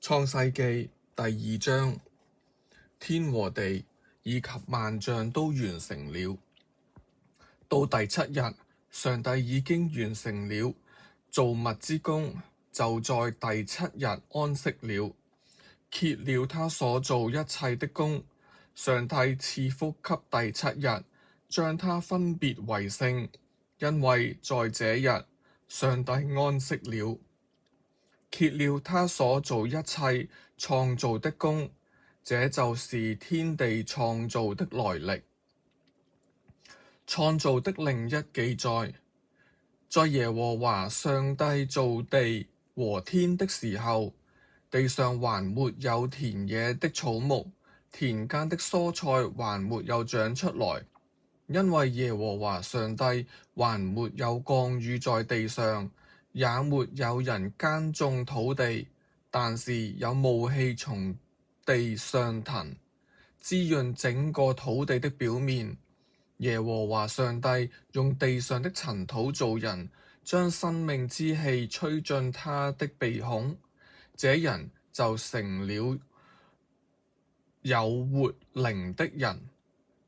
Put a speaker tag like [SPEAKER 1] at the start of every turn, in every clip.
[SPEAKER 1] 創世記第2章，天和地以及萬象都完成了。到第7日，上帝已經完成了造物之工，就在第7日安息了，歇了他所造一切的工。上帝賜福給第7日，將它分別為聖，因為在這日上帝安息了，歇了他所造一切創造的工。這就是天地創造的來歷。創造的另一記載，在耶和華上帝造地和天的時候，地上還沒有田野的草木，田間的蔬菜還沒有長出來，因為耶和華上帝還沒有降雨在地上，也沒有人耕種土地，但是有霧氣從地上騰，滋潤整個土地的表面。耶和華上帝用地上的塵土造人，將生命之氣吹進他的鼻孔，這人就成了有活靈的人。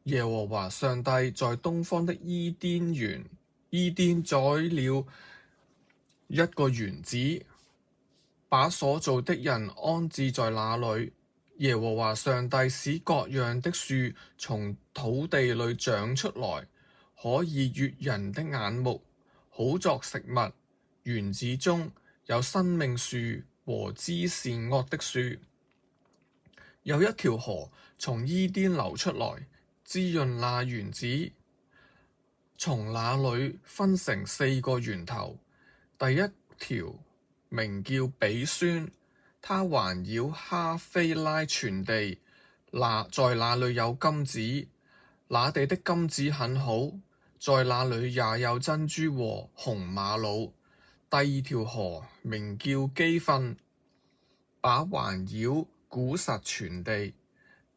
[SPEAKER 1] 耶和華上帝在東方的伊甸栽了一個園子，把所造的人安置在那裡。耶和華上帝使各樣的樹從土地裡長出來，可以悅人的眼目，好作食物。園子中有生命樹和知善惡的樹。有一條河從伊甸流出來，滋潤那園子。從那裡分成4個源頭，第一條名叫比孫，它環繞哈菲拉全地，在那裡有金子，那地的金子很好，在那裡也有珍珠和紅瑪瑙。第二條河名叫基訓，把環繞古實全地。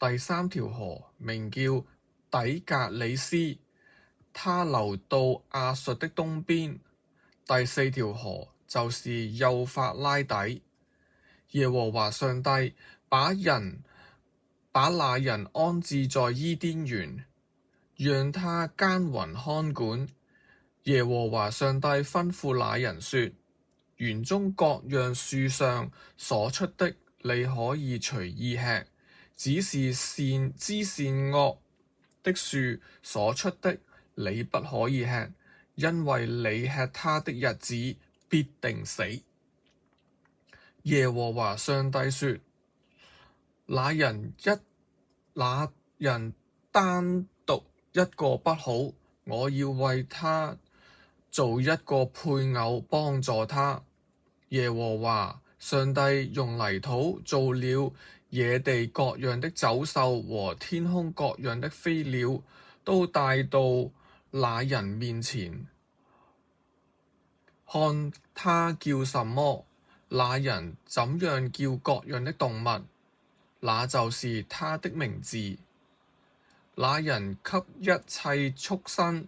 [SPEAKER 1] 第三條河名叫底格里斯，它流到亞述的東邊。第4條河就是幼發拉底。耶和華上帝把那人安置在伊甸園，讓他耕耘看管。耶和華上帝吩咐那人說：園中各樣樹上所出的，你可以隨意吃，只是知善惡的樹所出的，你不可以吃，因為你吃它的日子必定死。耶和華上帝說：那人單獨一個不好，我要為他做一個配偶幫助他。耶和華上帝用泥土造了野地各樣的走獸和天空各樣的飛鳥，都帶到那人面前，看他叫什麼，那人怎樣叫各樣的動物，那就是他的名字。那人給一切畜生、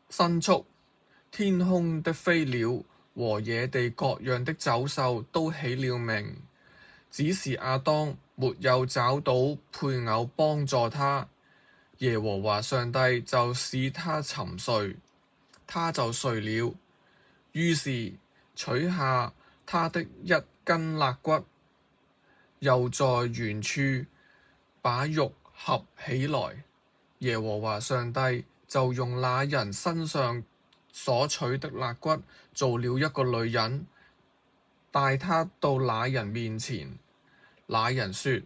[SPEAKER 1] 牲畜、天空的飛鳥和野地各樣的走獸都起了名，只是亞當沒有找到配偶幫助他。耶和華上帝就使他沉睡，他就睡了。於是取下他的一根肋骨，又在原處把肉合起來。耶和華上帝就用那人身上所取的肋骨做了一個女人，帶她到那人面前。那人說：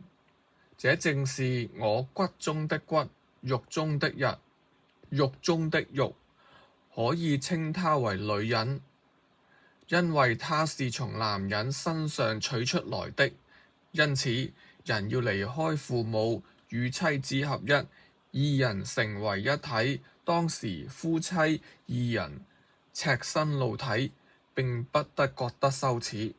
[SPEAKER 1] 這正是我骨中的骨，肉中的肉，可以稱她為女人，因為她是從男人身上取出來的。因此，人要離開父母，與妻子合一，二人成為一體。當時夫妻二人赤身露體，並不得覺得羞恥。